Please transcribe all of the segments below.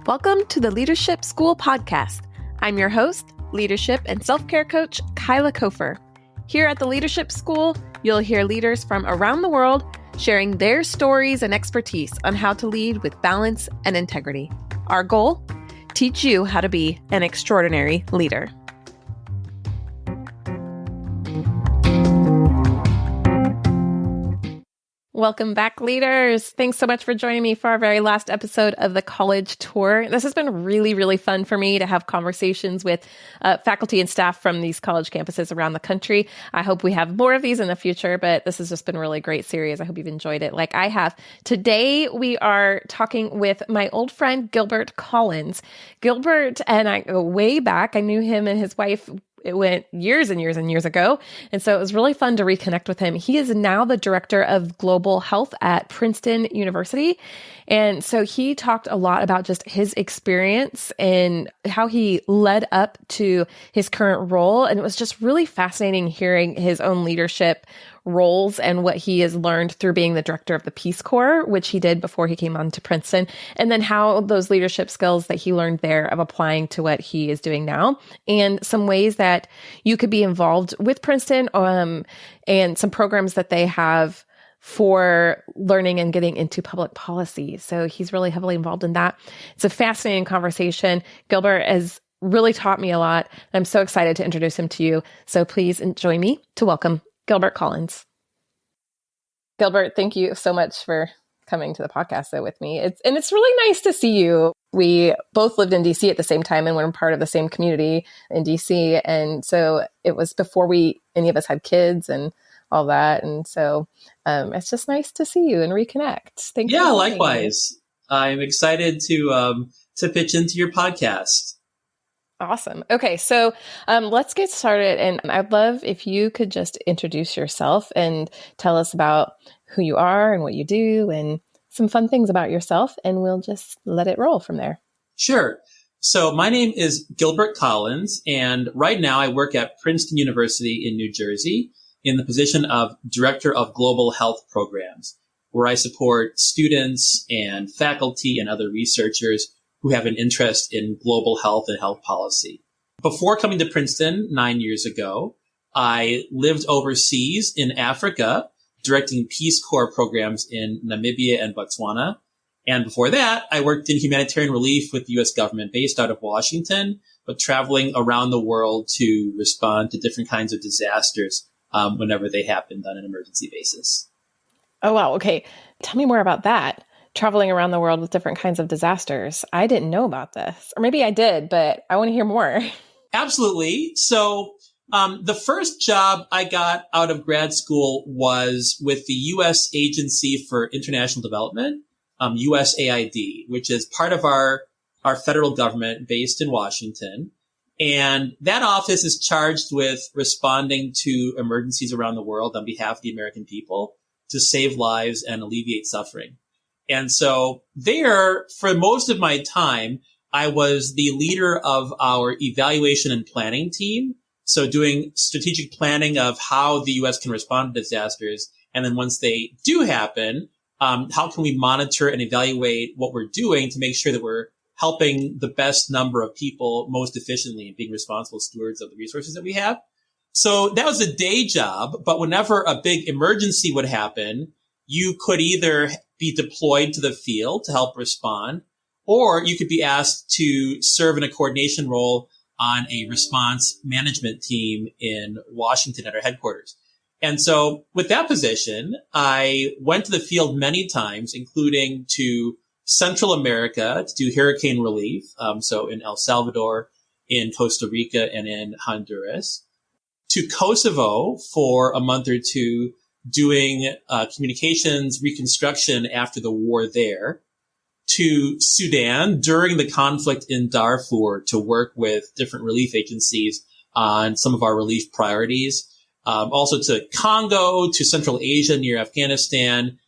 Welcome to the Leadership School podcast. I'm your host, leadership and self-care coach, Kyla Kofer. Here at the Leadership School, you'll hear leaders from around the world sharing their stories and expertise on how to lead with balance and integrity. Our goal? Teach you how to be an extraordinary leader. Welcome back, leaders. Thanks so much for joining me for our very last episode of the college tour. This has been really, really fun for me to have conversations with faculty and staff from these college campuses around the country. I hope we have more of these in the future, but this has just been a really great series. I hope you've enjoyed it like I have. Today, we are talking with my old friend, Gilbert Collins. Gilbert and I go way back. I knew him and his wife. It went years and years and years ago. And so it was really fun to reconnect with him. He is now the director of global health at Princeton University. And so he talked a lot about just his experience and how he led up to his current role. And it was just really fascinating hearing his own leadership roles and what he has learned through being the director of the Peace Corps, which he did before he came on to Princeton, and then how those leadership skills that he learned there of applying to what he is doing now, and some ways that you could be involved with Princeton, and some programs that they have for learning and getting into public policy. So he's really heavily involved in that. It's a fascinating conversation. Gilbert has really taught me a lot. I'm so excited to introduce him to you. So please join me to welcome Gilbert Collins. Gilbert, thank you so much for coming to the podcast with me. It's really nice to see you. We both lived in DC at the same time and we're part of the same community in DC. And so it was before any of us had kids and all that. And so it's just nice to see you and reconnect. Thank you. Yeah, likewise. I'm excited to pitch into your podcast. Awesome. Okay, so let's get started. And I'd love if you could just introduce yourself and tell us about who you are and what you do and some fun things about yourself, and we'll just let it roll from there. Sure. So my name is Gilbert Collins, and right now I work at Princeton University in New Jersey in the position of Director of Global Health Programs, where I support students and faculty and other researchers who have an interest in global health and health policy. Before coming to Princeton 9 years ago, I lived overseas in Africa, directing Peace Corp programs in Namibia and Botswana. And before that, I worked in humanitarian relief with the U.S. government based out of Washington, but traveling around the world to respond to different kinds of disasters whenever they happened on an emergency basis. Oh, wow. Okay. Tell me more about that. Traveling around the world with different kinds of disasters. I didn't know about this. Or maybe I did, but I want to hear more. Absolutely. So the first job I got out of grad school was with the U.S. Agency for International Development, USAID, which is part of our federal government based in Washington. And that office is charged with responding to emergencies around the world on behalf of the American people to save lives and alleviate suffering. And so there, for most of my time, I was the leader of our evaluation and planning team. So doing strategic planning of how the U.S. can respond to disasters. And then once they do happen, how can we monitor and evaluate what we're doing to make sure that we're helping the best number of people most efficiently and being responsible stewards of the resources that we have. So that was a day job. But whenever a big emergency would happen, you could either be deployed to the field to help respond, or you could be asked to serve in a coordination role on a response management team in Washington at our headquarters. And so with that position, I went to the field many times, including to Central America to do hurricane relief. So in El Salvador, in Costa Rica, and in Honduras, to Kosovo for a month or two, doing communications reconstruction after the war there, to Sudan during the conflict in Darfur to work with different relief agencies on some of our relief priorities, also to Congo, to Central Asia near Afghanistan,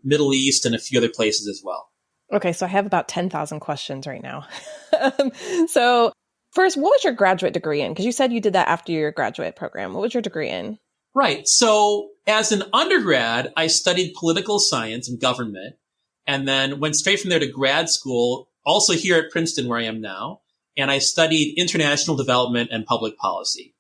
Middle East, and a few other places as well. Okay, so I have about 10,000 questions right now. So first, what was your graduate degree in? Because you said you did that after your graduate program. What was your degree in? Right. So as an undergrad, I studied political science and government, and then went straight from there to grad school, also here at Princeton, where I am now. And I studied international development and public policy.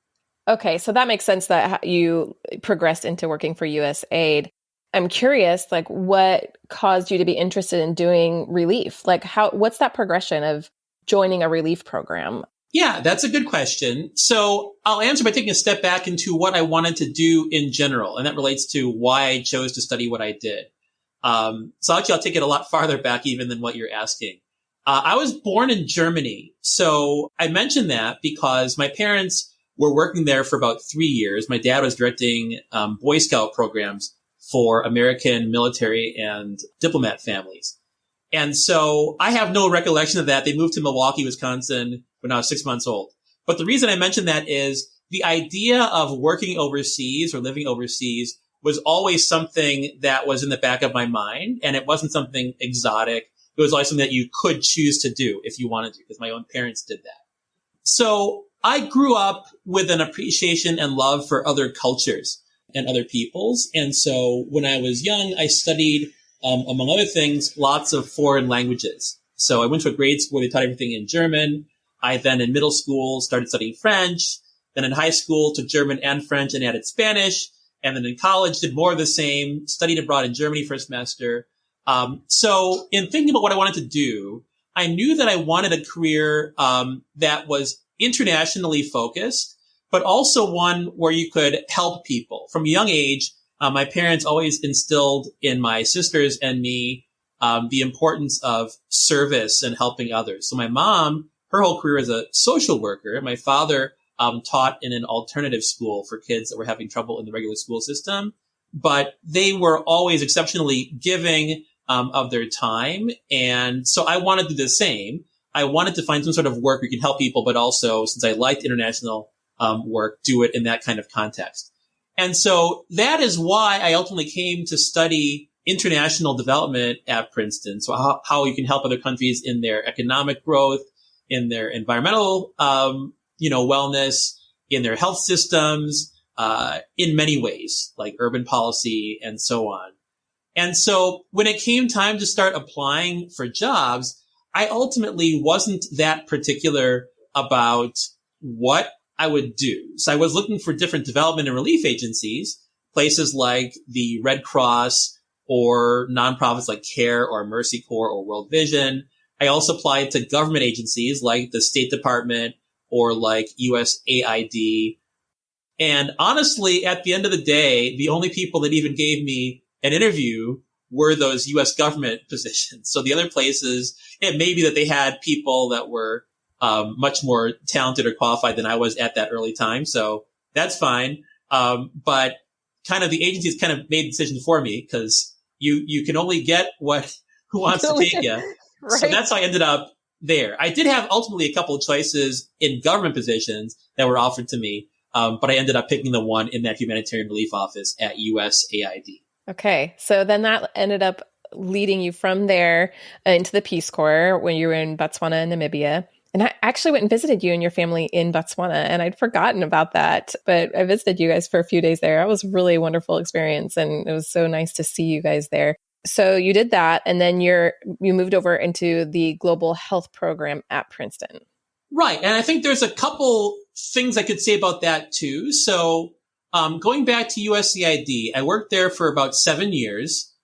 Okay, so that makes sense that you progressed into working for USAID. I'm curious, like, what caused you to be interested in doing relief? Like, what's that progression of joining a relief program? Yeah, that's a good question. So I'll answer by taking a step back into what I wanted to do in general. And that relates to why I chose to study what I did. So actually, I'll take it a lot farther back even than what you're asking. I was born in Germany. So I mentioned that because my parents were working there for about 3 years. My dad was directing Boy Scout programs for American military and diplomat families. And so I have no recollection of that. They moved to Milwaukee, Wisconsin when I was 6 months old. But the reason I mention that is the idea of working overseas or living overseas was always something that was in the back of my mind. And it wasn't something exotic. It was always something that you could choose to do if you wanted to, because my own parents did that. So I grew up with an appreciation and love for other cultures and other peoples. And so when I was young, I studied, among other things, lots of foreign languages. So I went to a grade school. They taught everything in German. I then in middle school started studying French. Then in high school took German and French and added Spanish. And then in college did more of the same, studied abroad in Germany for a semester. So in thinking about what I wanted to do, I knew that I wanted a career that was internationally focused, but also one where you could help people. From a young age, my parents always instilled in my sisters and me the importance of service and helping others. So my mom, her whole career as a social worker. My father taught in an alternative school for kids that were having trouble in the regular school system. But they were always exceptionally giving of their time. And so I wanted to do the same. I wanted to find some sort of work where you can help people, but also, since I liked international work, do it in that kind of context. And so that is why I ultimately came to study international development at Princeton. So how you can help other countries in their economic growth, in their environmental, wellness, in their health systems, in many ways, like urban policy and so on. And so when it came time to start applying for jobs, I ultimately wasn't that particular about what I would do. So I was looking for different development and relief agencies, places like the Red Cross or nonprofits like CARE or Mercy Corps or World Vision. I also applied to government agencies like the State Department or like USAID. And honestly, at the end of the day, the only people that even gave me an interview were those U.S. government positions. So the other places, it may be that they had people that were much more talented or qualified than I was at that early time. So that's fine. But kind of the agencies kind of made the decision for me because you can only get who wants to take you. Right. So that's how I ended up there. I did have ultimately a couple of choices in government positions that were offered to me. But I ended up picking the one in that humanitarian relief office at USAID. Okay. So then that ended up leading you from there into the Peace Corps when you were in Botswana and Namibia. And I actually went and visited you and your family in Botswana, and I'd forgotten about that. But I visited you guys for a few days there. It was really a wonderful experience, and it was so nice to see you guys there. So you did that, and then you moved over into the global health program at Princeton. Right. And I think there's a couple things I could say about that too. So going back to USAID, I worked there for about 7 years,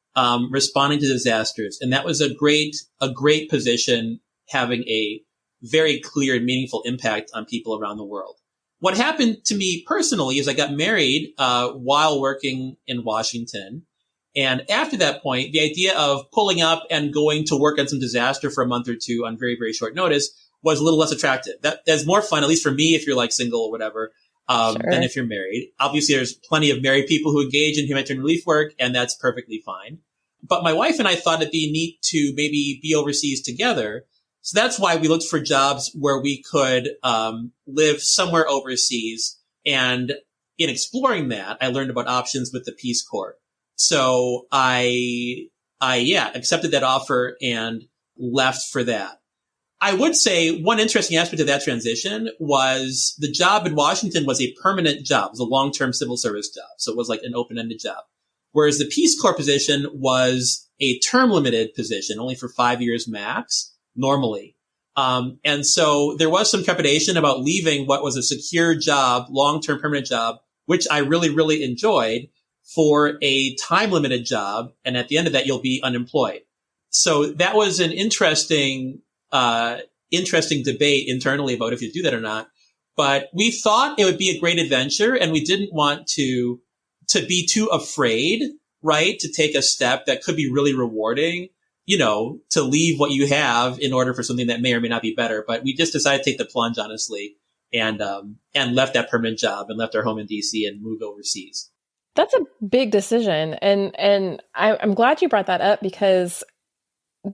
responding to disasters. And that was a great position, having a very clear and meaningful impact on people around the world. What happened to me personally is I got married while working in Washington. And after that point, the idea of pulling up and going to work on some disaster for a month or two on very, very short notice was a little less attractive. That's more fun, at least for me, if you're like single or whatever, than if you're married. Obviously, there's plenty of married people who engage in humanitarian relief work, and that's perfectly fine. But my wife and I thought it'd be neat to maybe be overseas together. So that's why we looked for jobs where we could live somewhere overseas. And in exploring that, I learned about options with the Peace Corps. So I accepted that offer and left for that. I would say one interesting aspect of that transition was the job in Washington was a permanent job. It was a long-term civil service job. So it was like an open-ended job. Whereas the Peace Corps position was a term-limited position, only for 5 years max. normally. And so there was some trepidation about leaving what was a secure job, long-term permanent job, which I really, really enjoyed, for a time-limited job. And at the end of that, you'll be unemployed. So that was an interesting debate internally about if you do that or not. But we thought it would be a great adventure, and we didn't want to be too afraid, right? To take a step that could be really rewarding, to leave what you have in order for something that may or may not be better. But we just decided to take the plunge, honestly, and left that permanent job and left our home in DC and moved overseas. That's a big decision. And I'm glad you brought that up, because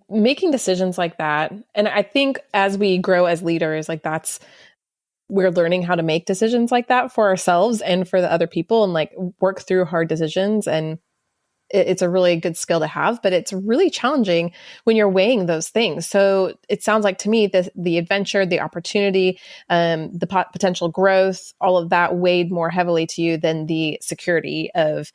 making decisions like that, and I think as we grow as leaders, we're learning how to make decisions like that for ourselves and for the other people, and work through hard decisions. And it's a really good skill to have, but it's really challenging when you're weighing those things. So it sounds like to me that the adventure, the opportunity, the potential growth, all of that weighed more heavily to you than the security of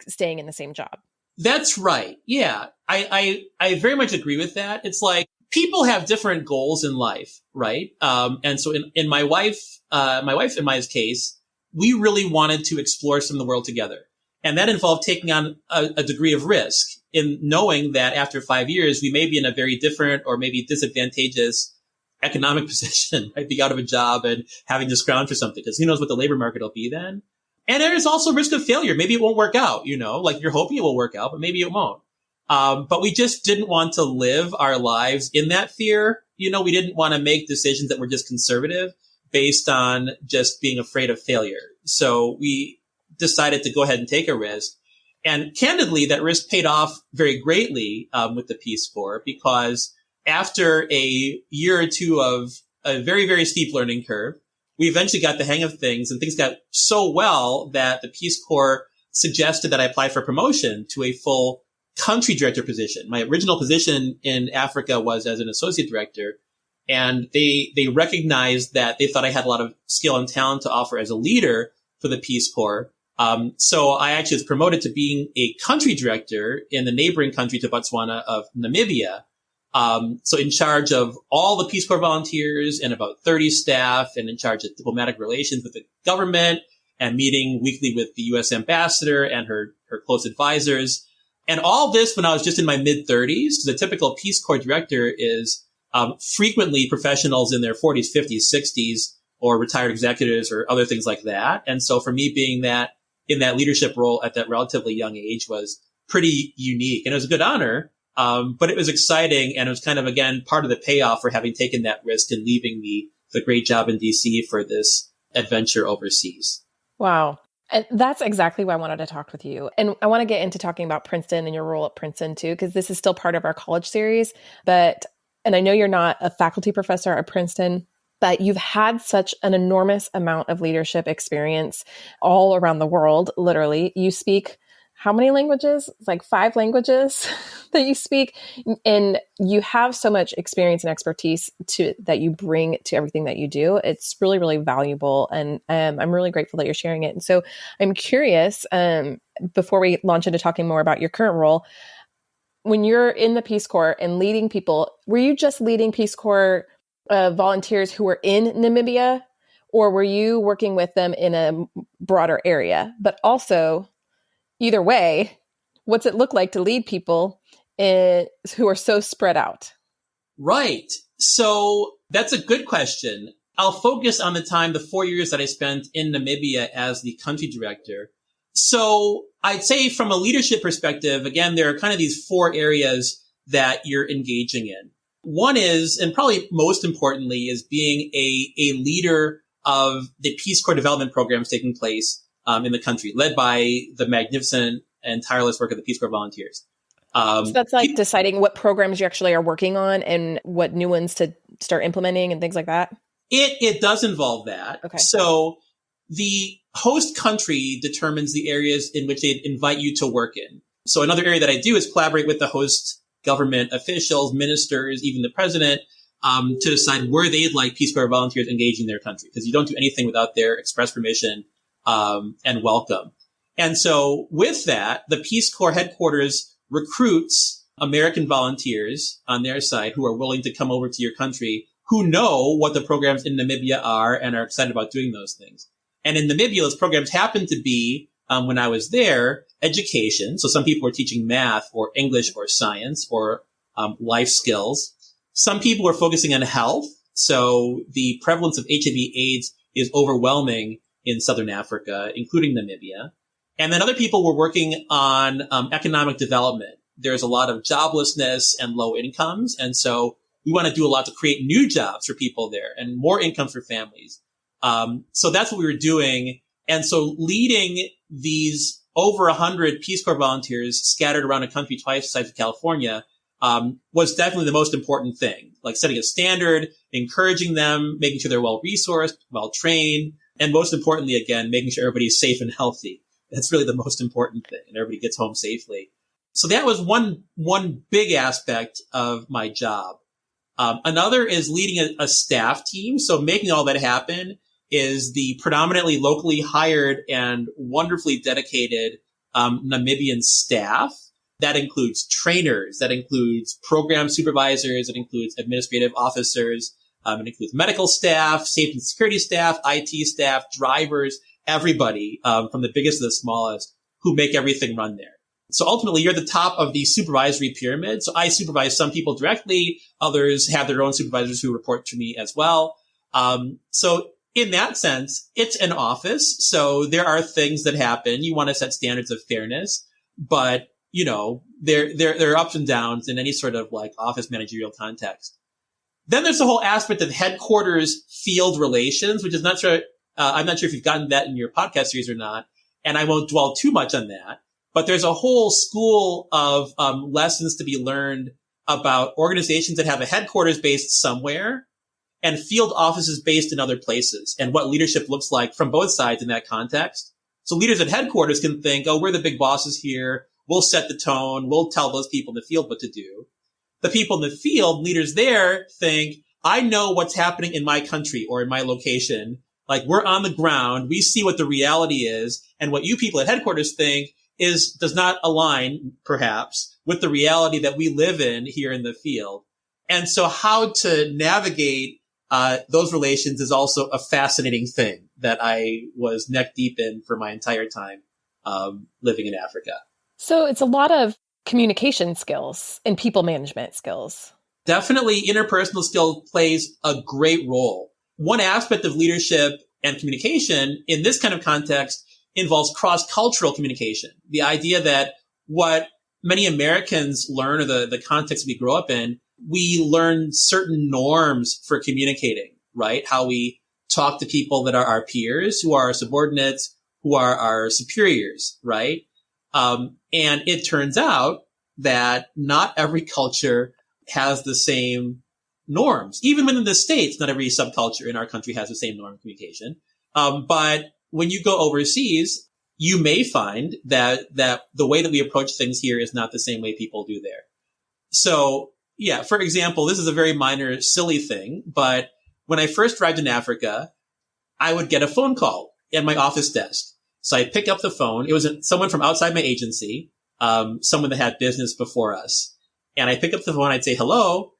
staying in the same job. That's right. Yeah. I very much agree with that. It's like people have different goals in life, right? And so in my wife and my case, we really wanted to explore some of the world together. And that involved taking on a degree of risk in knowing that after 5 years, we may be in a very different or maybe disadvantageous economic position, right? Be out of a job and having to scrounge for something, because who knows what the labor market will be then. And there's also risk of failure. Maybe it won't work out, you're hoping it will work out, but maybe it won't. But we just didn't want to live our lives in that fear. We didn't want to make decisions that were just conservative based on just being afraid of failure. So we decided to go ahead and take a risk. And candidly, that risk paid off very greatly with the Peace Corps, because after a year or two of a very, very steep learning curve, we eventually got the hang of things, and things got so well that the Peace Corps suggested that I apply for promotion to a full country director position. My original position in Africa was as an associate director, and they recognized that they thought I had a lot of skill and talent to offer as a leader for the Peace Corps. So I actually was promoted to being a country director in the neighboring country to Botswana of Namibia. So in charge of all the Peace Corps volunteers and about 30 staff, and in charge of diplomatic relations with the government, and meeting weekly with the U.S. ambassador and her close advisors. And all this when I was just in my mid-30s, because a typical Peace Corps director is frequently professionals in their 40s, 50s, 60s, or retired executives or other things like that. And so for me, being that in that leadership role at that relatively young age was pretty unique. And it was a good honor, but it was exciting. And it was kind of, again, part of the payoff for having taken that risk and leaving the great job in DC for this adventure overseas. Wow. And that's exactly why I wanted to talk with you. And I want to get into talking about Princeton and your role at Princeton too, because this is still part of our college series. And I know you're not a faculty professor at Princeton, but you've had such an enormous amount of leadership experience all around the world, literally. You speak how many languages? It's like 5 languages that you speak. And you have so much experience and expertise that you bring to everything that you do. It's really, really valuable. And I'm really grateful that you're sharing it. And so I'm curious, before we launch into talking more about your current role, when you're in the Peace Corps and leading people, were you just leading Peace Corps volunteers who were in Namibia, or were you working with them in a broader area? But also, either way, what's it look like to lead people who are so spread out? Right. So that's a good question. I'll focus on the 4 years that I spent in Namibia as the country director. So I'd say from a leadership perspective, again, there are kind of these 4 areas that you're engaging in. One is, and probably most importantly, is being a leader of the Peace Corps development programs taking place in the country, led by the magnificent and tireless work of the Peace Corps volunteers. So that's like deciding what programs you actually are working on and what new ones to start implementing and things like that? It does involve that. Okay. So the host country determines the areas in which they invite you to work in. So another area that I do is collaborate with the host government officials, ministers, even the president, to decide where they'd like Peace Corps volunteers engaging their country, because you don't do anything without their express permission and welcome. And so with that, the Peace Corps headquarters recruits American volunteers on their side who are willing to come over to your country, who know what the programs in Namibia are and are excited about doing those things. And in Namibia, those programs happen to be, when I was there, education. So some people were teaching math or English or science or life skills. Some people were focusing on health. So the prevalence of HIV/AIDS is overwhelming in Southern Africa, including Namibia. And then other people were working on economic development. There's a lot of joblessness and low incomes. And so we want to do a lot to create new jobs for people there and more income for families. So that's what we were doing. And so leading these over 100 Peace Corps volunteers scattered around a country twice the size of California was definitely the most important thing. Like setting a standard, encouraging them, making sure they're well-resourced, well-trained, and most importantly, again, making sure everybody's safe and healthy. That's really the most important thing, and everybody gets home safely. So that was one big aspect of my job. Another is leading a staff team. So making all that happen is the predominantly locally hired and wonderfully dedicated Namibian staff. That includes trainers, that includes program supervisors, it includes administrative officers, it includes medical staff, safety and security staff, IT staff, drivers, everybody, from the biggest to the smallest, who make everything run there. So ultimately, you're at the top of the supervisory pyramid. So I supervise some people directly. Others have their own supervisors who report to me as well. So in that sense, it's an office. So there are things that happen. You want to set standards of fairness, but you know, there are ups and downs in any sort of like office managerial context. Then there's the whole aspect of headquarters field relations, which is not sure. I'm not sure if you've gotten that in your podcast series or not, and I won't dwell too much on that. But there's a whole school of lessons to be learned about organizations that have a headquarters based somewhere and field offices based in other places, and what leadership looks like from both sides in that context. So leaders at headquarters can think, oh, we're the big bosses here. We'll set the tone. We'll tell those people in the field what to do. The people in the field, leaders there, think, I know what's happening in my country or in my location. Like, we're on the ground. We see what the reality is. And what you people at headquarters think does not align, perhaps, with the reality that we live in here in the field. And so how to navigate those relations is also a fascinating thing that I was neck deep in for my entire time living in Africa. So it's a lot of communication skills and people management skills. Definitely interpersonal skill plays a great role. One aspect of leadership and communication in this kind of context involves cross-cultural communication. The idea that what many Americans learn, or the context we grow up in, we learn certain norms for communicating, right? How we talk to people that are our peers, who are our subordinates, who are our superiors, right? And it turns out that not every culture has the same norms. Even within the States, not every subculture in our country has the same norm of communication. But when you go overseas, you may find that the way that we approach things here is not the same way people do there. So, yeah, for example, this is a very minor, silly thing, but when I first arrived in Africa, I would get a phone call at my office desk. So I'd pick up the phone. It was someone from outside my agency, someone that had business before us. And I pick up the phone, I'd say, hello.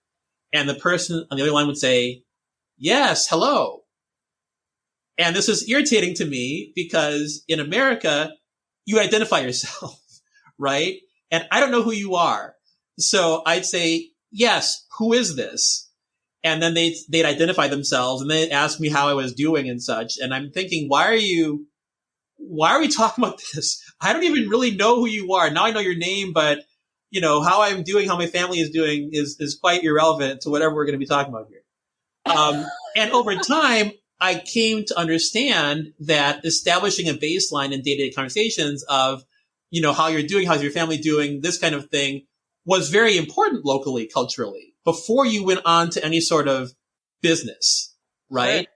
And the person on the other line would say, yes, hello. And this was irritating to me because in America, you identify yourself, right? And I don't know who you are. So I'd say, yes, who is this? And then they'd identify themselves and they'd ask me how I was doing and such. And I'm thinking, why are we talking about this? I don't even really know who you are. Now I know your name, but you know, how I'm doing, how my family is doing is quite irrelevant to whatever we're going to be talking about here. And over time, I came to understand that establishing a baseline in day-to-day conversations of, you know, how you're doing, how's your family doing, this kind of thing was very important locally, culturally, before you went on to any sort of business, right?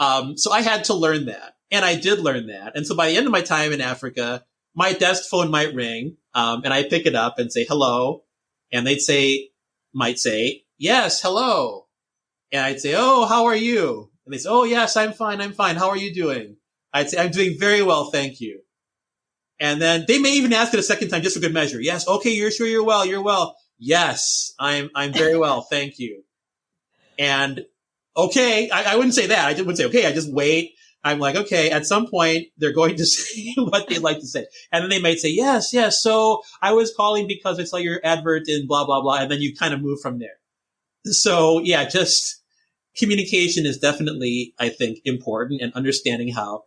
Sure. So I had to learn that. And I did learn that. And so by the end of my time in Africa, my desk phone might ring, and I pick it up and say, hello. And might say, yes, hello. And I'd say, oh, how are you? And they say, oh, yes, I'm fine. How are you doing? I'd say, I'm doing very well. Thank you. And then they may even ask it a second time just for good measure. Yes. Okay. You're sure you're well. You're well. Yes, I'm very well, thank you. And okay, I wouldn't say that. I wouldn't say okay. I just wait. I'm like, okay, at some point they're going to say what they'd like to say. And then they might say, yes. So I was calling because I saw your advert in blah, blah, blah. And then you kind of move from there. So yeah, just communication is definitely, I think, important, and understanding how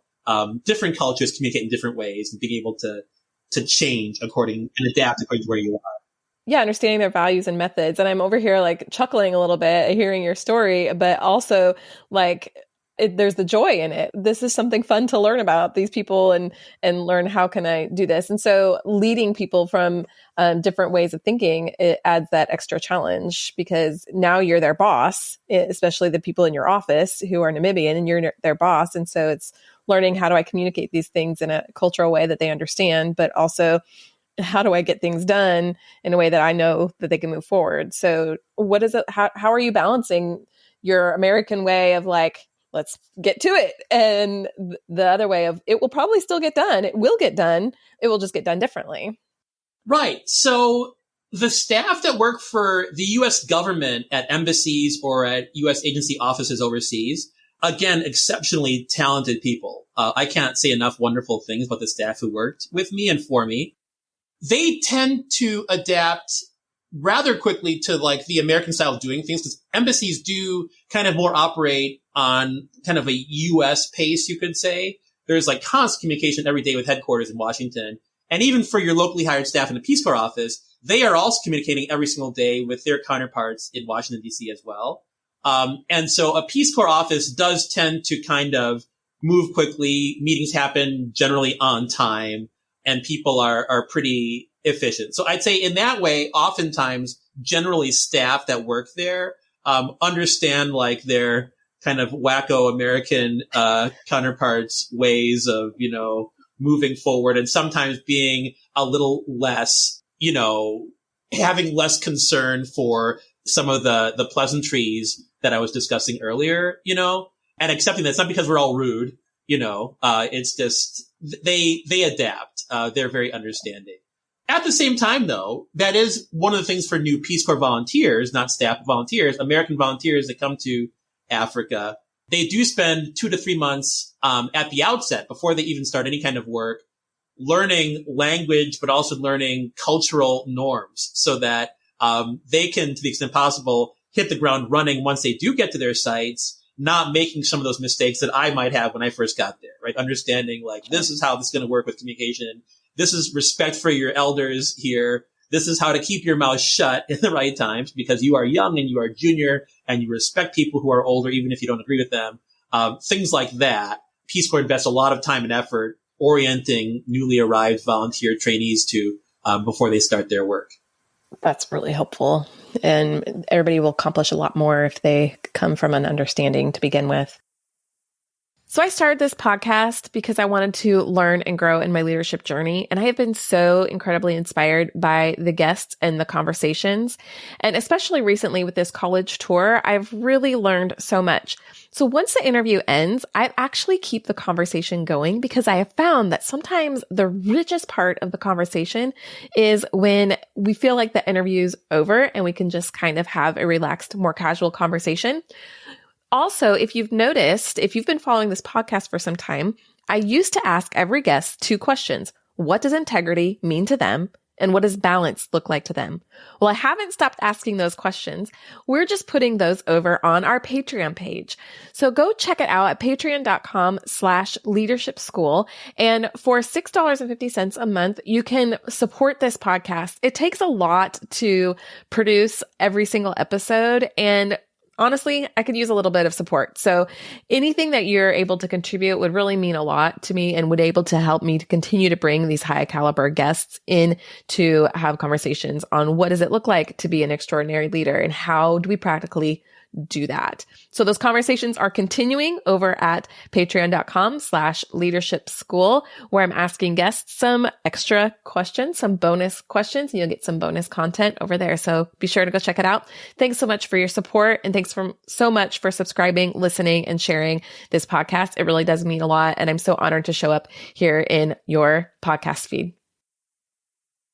different cultures communicate in different ways and being able to change according and adapt according to where you are. Yeah, understanding their values and methods. And I'm over here like chuckling a little bit hearing your story, but also like there's the joy in it. This is something fun to learn about these people and learn how can I do this. And so leading people from different ways of thinking, it adds that extra challenge because now you're their boss, especially the people in your office who are Namibian and you're their boss. And so it's learning how do I communicate these things in a cultural way that they understand, but also how do I get things done in a way that I know that they can move forward? So what is it? How are you balancing your American way of like, let's get to it, and the other way of it will probably still get done. It will get done. It will just get done differently. Right. So the staff that work for the U.S. government at embassies or at U.S. agency offices overseas, again, exceptionally talented people. I can't say enough wonderful things about the staff who worked with me and for me. They tend to adapt rather quickly to like the American style of doing things, because embassies do kind of more operate on kind of a U.S. pace, you could say. There's like constant communication every day with headquarters in Washington. And even for your locally hired staff in the Peace Corps office, they are also communicating every single day with their counterparts in Washington, D.C. as well. And so a Peace Corps office does tend to kind of move quickly. Meetings happen generally on time, and people are pretty efficient. So I'd say in that way, oftentimes, generally staff that work there understand like their kind of wacko American counterparts' ways of, moving forward, and sometimes being a little less, having less concern for some of the pleasantries that I was discussing earlier, and accepting that it's not because we're all rude, it's just they adapt. They're very understanding. At the same time, though, that is one of the things for new Peace Corps volunteers, not staff volunteers, American volunteers that come to Africa. They do spend 2 to 3 months at the outset, before they even start any kind of work, learning language, but also learning cultural norms so that they can, to the extent possible, hit the ground running once they do get to their sites, not making some of those mistakes that I might have when I first got there, right? Understanding like, this is how this is going to work with communication. This is respect for your elders here. This is how to keep your mouth shut in the right times, because you are young and you are junior and you respect people who are older, even if you don't agree with them. Things like that. Peace Corps invests a lot of time and effort orienting newly arrived volunteer trainees to before they start their work. That's really helpful. And everybody will accomplish a lot more if they come from an understanding to begin with. So I started this podcast because I wanted to learn and grow in my leadership journey. And I have been so incredibly inspired by the guests and the conversations. And especially recently with this college tour, I've really learned so much. So once the interview ends, I actually keep the conversation going, because I have found that sometimes the richest part of the conversation is when we feel like the interview's over and we can just kind of have a relaxed, more casual conversation. Also, if you've noticed, if you've been following this podcast for some time, I used to ask every guest 2 questions. What does integrity mean to them? And what does balance look like to them? Well, I haven't stopped asking those questions. We're just putting those over on our Patreon page. So go check it out at patreon.com/leadership school. And for $6.50 a month, you can support this podcast. It takes a lot to produce every single episode, and honestly, I could use a little bit of support. So anything that you're able to contribute would really mean a lot to me and would able to help me to continue to bring these high caliber guests in to have conversations on what does it look like to be an extraordinary leader and how do we practically do that. So those conversations are continuing over at patreon.com/leadership school, where I'm asking guests some extra questions, some bonus questions, and you'll get some bonus content over there. So be sure to go check it out. Thanks so much for your support. And thanks so much for subscribing, listening, and sharing this podcast. It really does mean a lot. And I'm so honored to show up here in your podcast feed.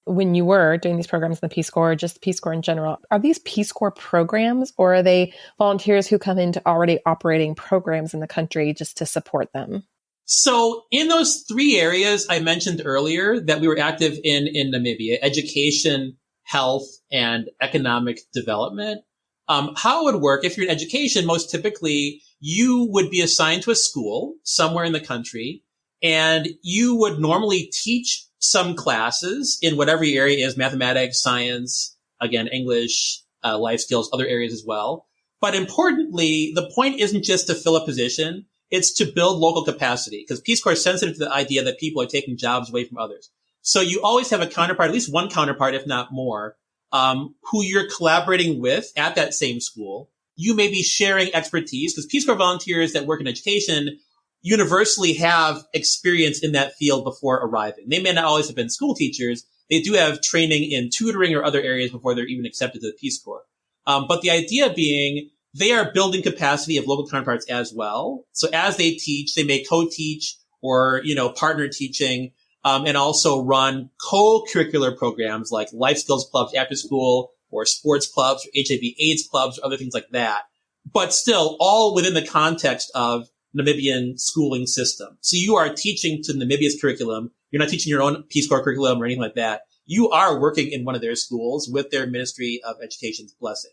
When you were doing these programs in the Peace Corps, or just Peace Corps in general, are these Peace Corps programs or are they volunteers who come into already operating programs in the country just to support them? So in those three areas I mentioned earlier that we were active in Namibia, education, health, and economic development, how it would work, if you're in education, most typically you would be assigned to a school somewhere in the country, and you would normally teach some classes in whatever your area is, mathematics, science, again, English, life skills, other areas as well. But importantly, the point isn't just to fill a position. It's to build local capacity, because Peace Corps is sensitive to the idea that people are taking jobs away from others. So you always have a counterpart, at least one counterpart, if not more, who you're collaborating with at that same school. You may be sharing expertise, because Peace Corps volunteers that work in education universally have experience in that field before arriving. They may not always have been school teachers. They do have training in tutoring or other areas before they're even accepted to the Peace Corps. But the idea being they are building capacity of local counterparts as well. So as they teach, they may co-teach or, partner teaching, and also run co-curricular programs like life skills clubs after school or sports clubs or HIV/AIDS clubs or other things like that. But still all within the context of Namibian schooling system. So you are teaching to Namibia's curriculum. You're not teaching your own Peace Corps curriculum or anything like that. You are working in one of their schools with their Ministry of Education's blessing.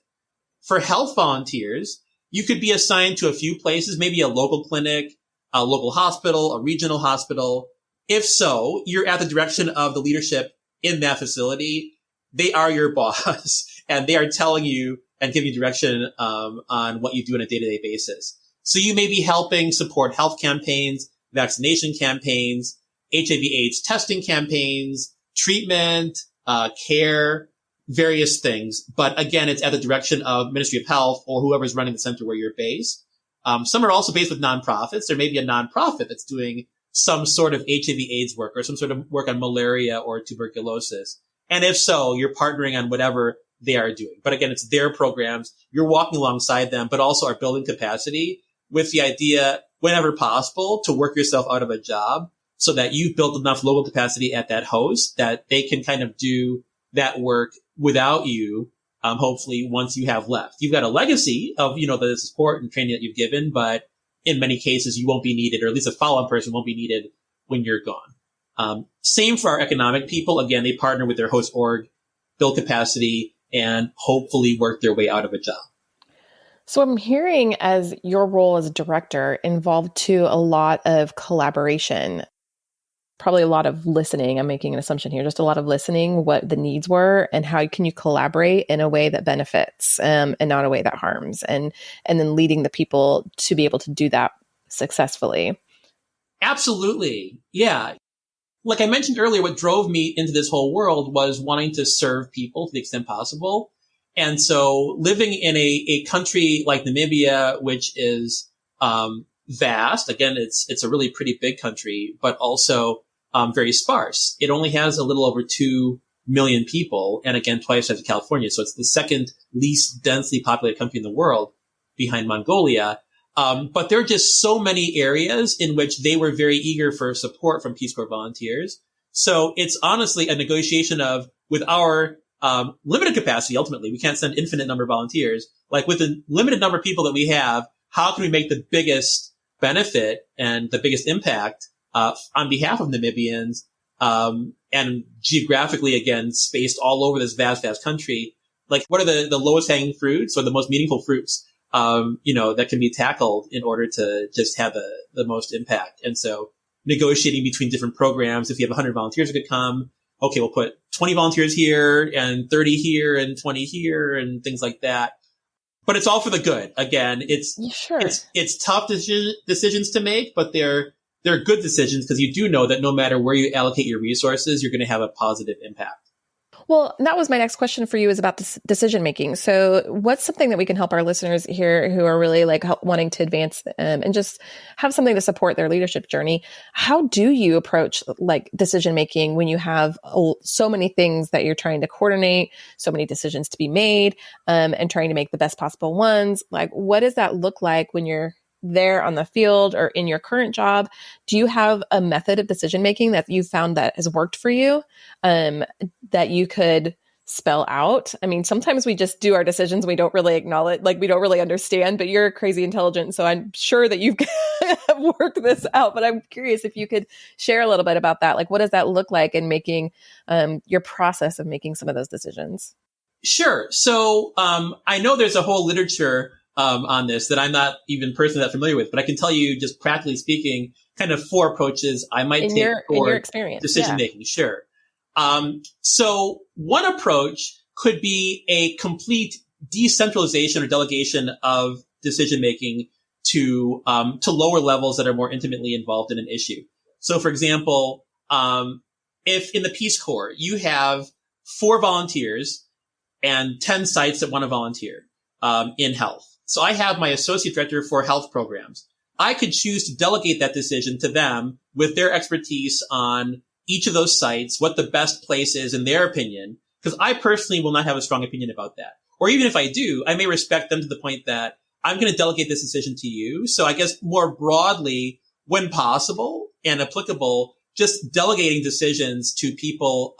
For health volunteers, you could be assigned to a few places, maybe a local clinic, a local hospital, a regional hospital. If so, you're at the direction of the leadership in that facility. They are your boss and they are telling you and giving you direction on what you do on a day-to-day basis. So you may be helping support health campaigns, vaccination campaigns, HIV/AIDS testing campaigns, treatment, care, various things. But again, it's at the direction of Ministry of Health or whoever's running the center where you're based. Some are also based with nonprofits. There may be a nonprofit that's doing some sort of HIV/AIDS work or some sort of work on malaria or tuberculosis. And if so, you're partnering on whatever they are doing. But again, it's their programs. You're walking alongside them, but also are building capacity with the idea, whenever possible, to work yourself out of a job so that you've built enough local capacity at that host that they can kind of do that work without you, hopefully, once you have left. You've got a legacy of, the support and training that you've given, but in many cases, you won't be needed, or at least a follow-up person won't be needed when you're gone. Same for our economic people. Again, they partner with their host org, build capacity, and hopefully work their way out of a job. So I'm hearing as your role as a director involved too a lot of collaboration, probably a lot of listening. I'm making an assumption here, just a lot of listening, what the needs were and how can you collaborate in a way that benefits and not a way that harms, and then leading the people to be able to do that successfully. Absolutely. Yeah. Like I mentioned earlier, what drove me into this whole world was wanting to serve people to the extent possible. And so living in a country like Namibia, which is vast, again, it's a really pretty big country, but also very sparse. It only has a little over 2 million people, and again, twice as California. So it's the second least densely populated country in the world behind Mongolia. But there are just so many areas in which they were very eager for support from Peace Corps volunteers. So it's honestly a negotiation of, with our limited capacity, ultimately, we can't send infinite number of volunteers. Like with the limited number of people that we have, how can we make the biggest benefit and the biggest impact on behalf of Namibians, and geographically, again, spaced all over this vast, vast country? Like, what are the lowest hanging fruits or the most meaningful fruits, that can be tackled in order to just have the most impact? And so negotiating between different programs, if you have 100 volunteers who could come, okay, we'll put 20 volunteers here and 30 here and 20 here and things like that. But it's all for the good. Again, it's tough decisions to make, but they're good decisions because you do know that no matter where you allocate your resources, you're going to have a positive impact. Well, that was my next question for you, is about this decision making. So what's something that we can help our listeners here who are really wanting to advance and just have something to support their leadership journey? How do you approach decision making when you have so many things that you're trying to coordinate, so many decisions to be made, and trying to make the best possible ones? Like, what does that look like when you're there on the field or in your current job, do you have a method of decision making that you found that has worked for you, that you could spell out? I mean, sometimes we just do our decisions. We don't really acknowledge, like we don't really understand, but you're crazy intelligent. So I'm sure that you've worked this out, but I'm curious if you could share a little bit about that. Like, what does that look like in making your process of making some of those decisions? Sure. So I know there's a whole literature on this that I'm not even personally that familiar with, but I can tell you just practically speaking, kind of 4 approaches I might take for in your experience, decision making. Sure. So one approach could be a complete decentralization or delegation of decision making to lower levels that are more intimately involved in an issue. So, for example, if in the Peace Corps you have 4 volunteers and 10 sites that want to volunteer in health, so I have my associate director for health programs. I could choose to delegate that decision to them with their expertise on each of those sites, what the best place is in their opinion, because I personally will not have a strong opinion about that. Or even if I do, I may respect them to the point that I'm going to delegate this decision to you. So I guess more broadly, when possible and applicable, just delegating decisions to people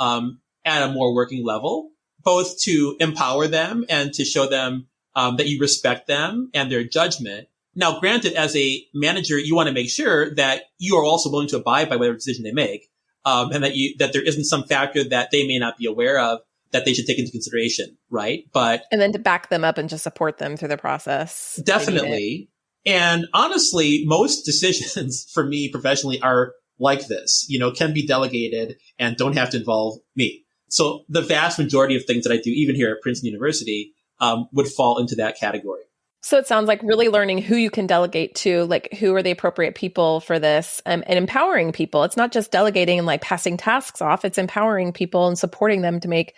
at a more working level, both to empower them and to show them that you respect them and their judgment. Now, granted, as a manager, you want to make sure that you are also willing to abide by whatever decision they make. And that there isn't some factor that they may not be aware of that they should take into consideration, right? And then to back them up and just support them through the process. Definitely. And honestly, most decisions for me professionally are like this, can be delegated and don't have to involve me. So the vast majority of things that I do, even here at Princeton University, would fall into that category. So it sounds like really learning who you can delegate to, like who are the appropriate people for this, and empowering people. It's not just delegating and like passing tasks off. It's empowering people and supporting them to make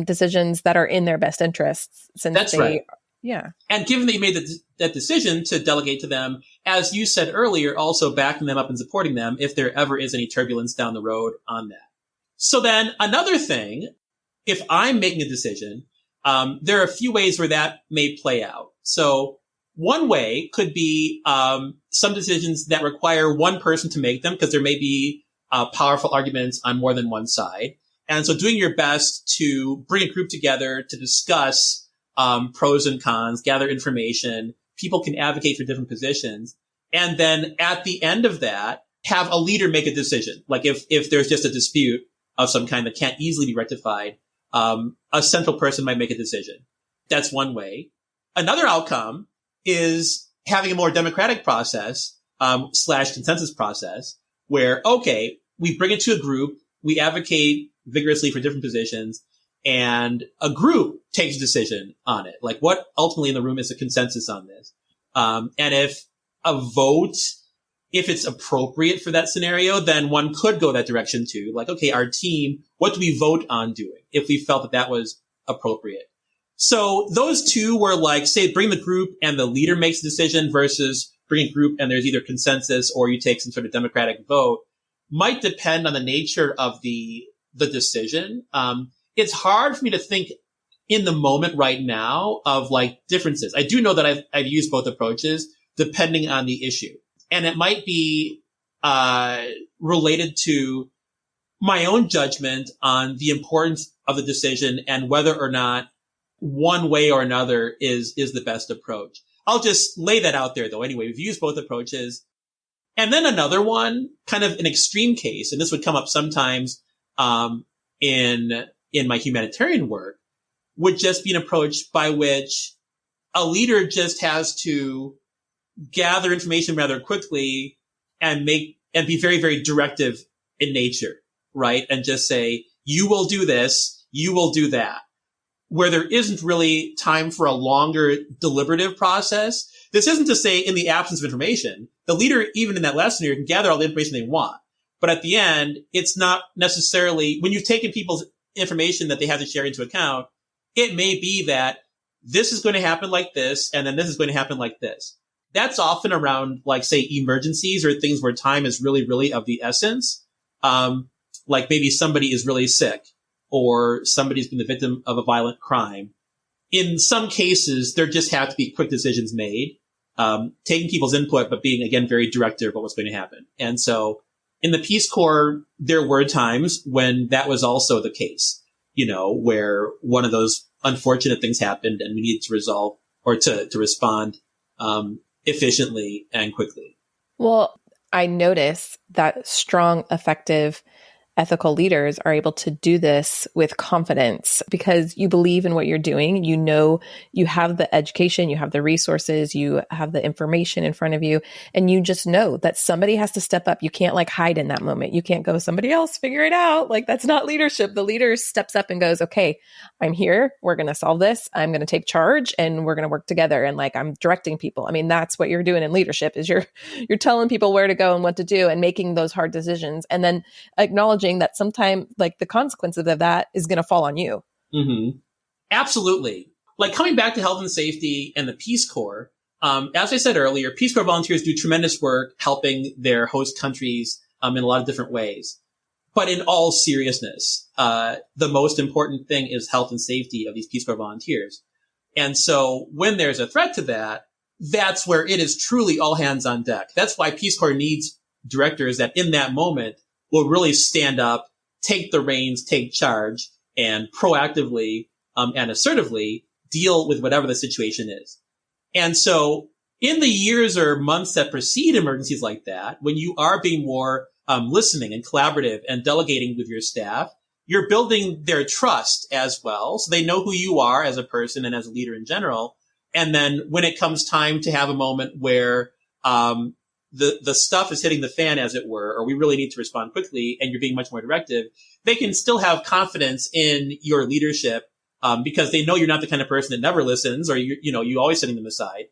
decisions that are in their best interests. That's right. Yeah. And given that you made that decision to delegate to them, as you said earlier, also backing them up and supporting them if there ever is any turbulence down the road on that. So then another thing, if I'm making a decision, there are a few ways where that may play out. So one way could be some decisions that require one person to make them because there may be powerful arguments on more than one side. And so doing your best to bring a group together to discuss pros and cons, gather information. People can advocate for different positions. And then at the end of that, have a leader make a decision. Like if there's just a dispute of some kind that can't easily be rectified, a central person might make a decision. That's one way. Another outcome is having a more democratic process, / consensus process where, okay, we bring it to a group, we advocate vigorously for different positions, and a group takes a decision on it. Like what ultimately in the room is a consensus on this. And if a vote, if it's appropriate for that scenario, then one could go that direction too. Like, okay, our team, what do we vote on doing if we felt that was appropriate? So those two were like, say, bring the group and the leader makes the decision versus bring a group and there's either consensus or you take some sort of democratic vote, might depend on the nature of the decision. It's hard for me to think in the moment right now of like differences. I do know that I've used both approaches depending on the issue. And it might be related to my own judgment on the importance of the decision and whether or not one way or another is the best approach. I'll just lay that out there though. Anyway, we've used both approaches. And then another one, kind of an extreme case, and this would come up sometimes in my humanitarian work, would just be an approach by which a leader just has to gather information rather quickly and be very, very directive in nature, right? And just say, you will do this, you will do that. Where there isn't really time for a longer deliberative process. This isn't to say in the absence of information, the leader, even in that last scenario, can gather all the information they want. But at the end, it's not necessarily, when you've taken people's information that they have to share into account, it may be that this is going to happen like this, and then this is going to happen like this. That's often around, like, say, emergencies or things where time is really, really of the essence. Like maybe somebody is really sick or somebody's been the victim of a violent crime. In some cases, there just have to be quick decisions made. taking people's input, but being, again, very directive about what's going to happen. And so in the Peace Corps, there were times when that was also the case, where one of those unfortunate things happened and we needed to resolve or to respond efficiently and quickly. Well, I notice that strong, effective, ethical leaders are able to do this with confidence because you believe in what you're doing. You know, you have the education, you have the resources, you have the information in front of you, and you just know that somebody has to step up. You can't hide in that moment. You can't go, somebody else figure it out. That's not leadership. The leader steps up and goes, okay, I'm here. We're going to solve this. I'm going to take charge and we're going to work together. And I'm directing people. I mean, that's what you're doing in leadership is you're telling people where to go and what to do and making those hard decisions. And then acknowledging that sometimes the consequences of that is going to fall on you. Mm-hmm. Absolutely. Coming back to health and safety and the Peace Corps, as I said earlier, Peace Corps volunteers do tremendous work helping their host countries in a lot of different ways. But in all seriousness, the most important thing is health and safety of these Peace Corps volunteers. And so when there's a threat to that, that's where it is truly all hands on deck. That's why Peace Corps needs directors that in that moment will really stand up, take the reins, take charge, and proactively and assertively deal with whatever the situation is. And so in the years or months that precede emergencies like that, when you are being more listening and collaborative and delegating with your staff, you're building their trust as well. So they know who you are as a person and as a leader in general. And then when it comes time to have a moment where the stuff is hitting the fan, as it were, or we really need to respond quickly, and you're being much more directive, they can still have confidence in your leadership because they know you're not the kind of person that never listens, or you always setting them aside.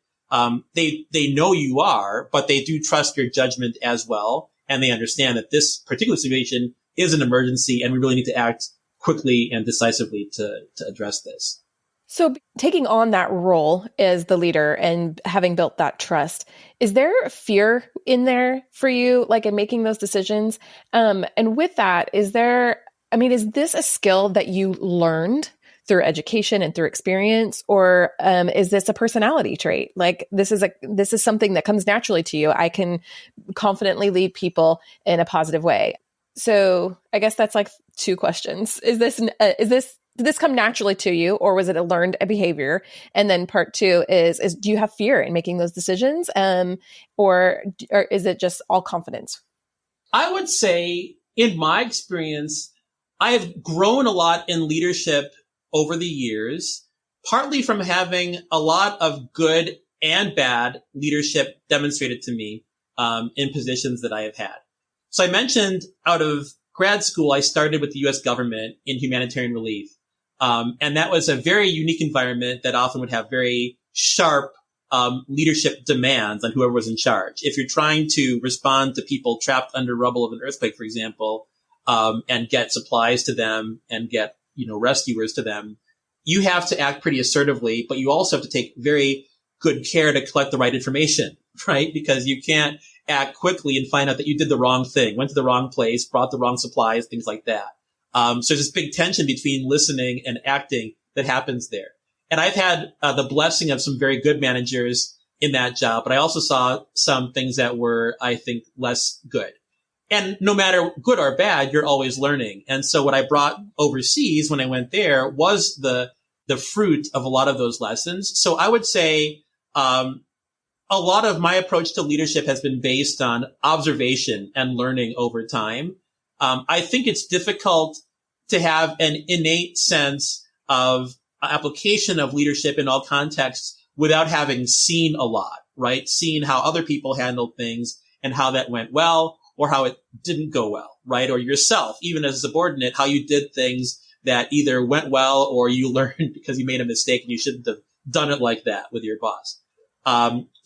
They know you are, but they do trust your judgment as well, and they understand that this particular situation is an emergency, and we really need to act quickly and decisively to address this. So taking on that role as the leader and having built that trust, is there fear in there for you, in making those decisions? And with that, is this a skill that you learned through education and through experience, or is this a personality trait? This is something that comes naturally to you. I can confidently lead people in a positive way. So I guess that's two questions. Did this come naturally to you, or was it a learned behavior? And then part two is do you have fear in making those decisions? Or is it just all confidence? I would say, in my experience, I have grown a lot in leadership over the years, partly from having a lot of good and bad leadership demonstrated to me in positions that I have had. So I mentioned out of grad school, I started with the U.S. government in humanitarian relief. And that was a very unique environment that often would have very sharp leadership demands on whoever was in charge. If you're trying to respond to people trapped under rubble of an earthquake, for example, and get supplies to them and get, rescuers to them, you have to act pretty assertively, but you also have to take very good care to collect the right information, right? Because you can't act quickly and find out that you did the wrong thing, went to the wrong place, brought the wrong supplies, things like that. So there's this big tension between listening and acting that happens there. And I've had the blessing of some very good managers in that job, but I also saw some things that were, I think, less good. And no matter good or bad, you're always learning. And so what I brought overseas when I went there was the fruit of a lot of those lessons. So I would say a lot of my approach to leadership has been based on observation and learning over time. I think it's difficult to have an innate sense of application of leadership in all contexts without having seen a lot, right? Seen how other people handled things and how that went well or how it didn't go well, right? Or yourself, even as a subordinate, how you did things that either went well or you learned because you made a mistake and you shouldn't have done it like that with your boss.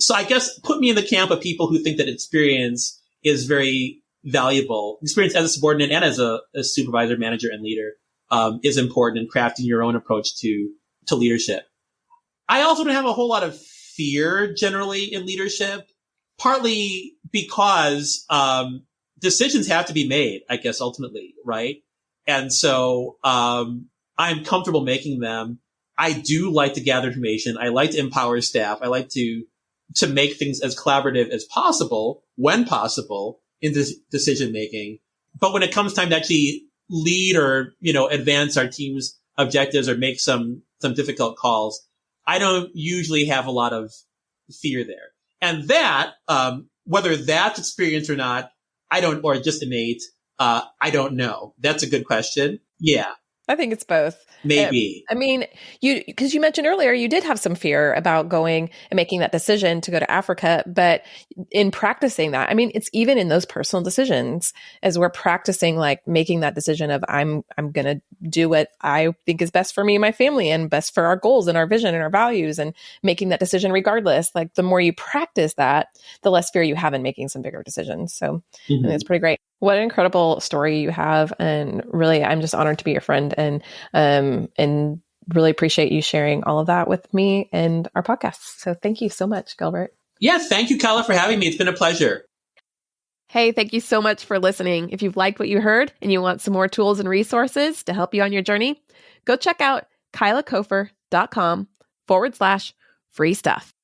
So I guess put me in the camp of people who think that experience is very valuable. Experience as a subordinate and as a supervisor, manager, and leader is important in crafting your own approach to leadership. I also don't have a whole lot of fear generally in leadership, partly because decisions have to be made, I guess, ultimately, right? And so I'm comfortable making them. I do like to gather information. I like to empower staff. I like to to make things as collaborative as possible, when possible, in this decision making. But when it comes time to actually lead or, advance our team's objectives or make some difficult calls, I don't usually have a lot of fear there. And that, whether that's experience or not, or just innate, I don't know. That's a good question. Yeah. I think it's both. Maybe. Because you mentioned earlier, you did have some fear about going and making that decision to go to Africa, but in practicing that, it's even in those personal decisions as we're practicing, like making that decision of I'm going to do what I think is best for me and my family and best for our goals and our vision and our values and making that decision regardless. Like the more you practice that, the less fear you have in making some bigger decisions. So I think it's pretty great. What an incredible story you have. And really, I'm just honored to be your friend and really appreciate you sharing all of that with me and our podcast. So thank you so much, Gilbert. Yeah, thank you, Kala, for having me. It's been a pleasure. Hey, thank you so much for listening. If you've liked what you heard and you want some more tools and resources to help you on your journey, go check out kylakofer.com/free stuff.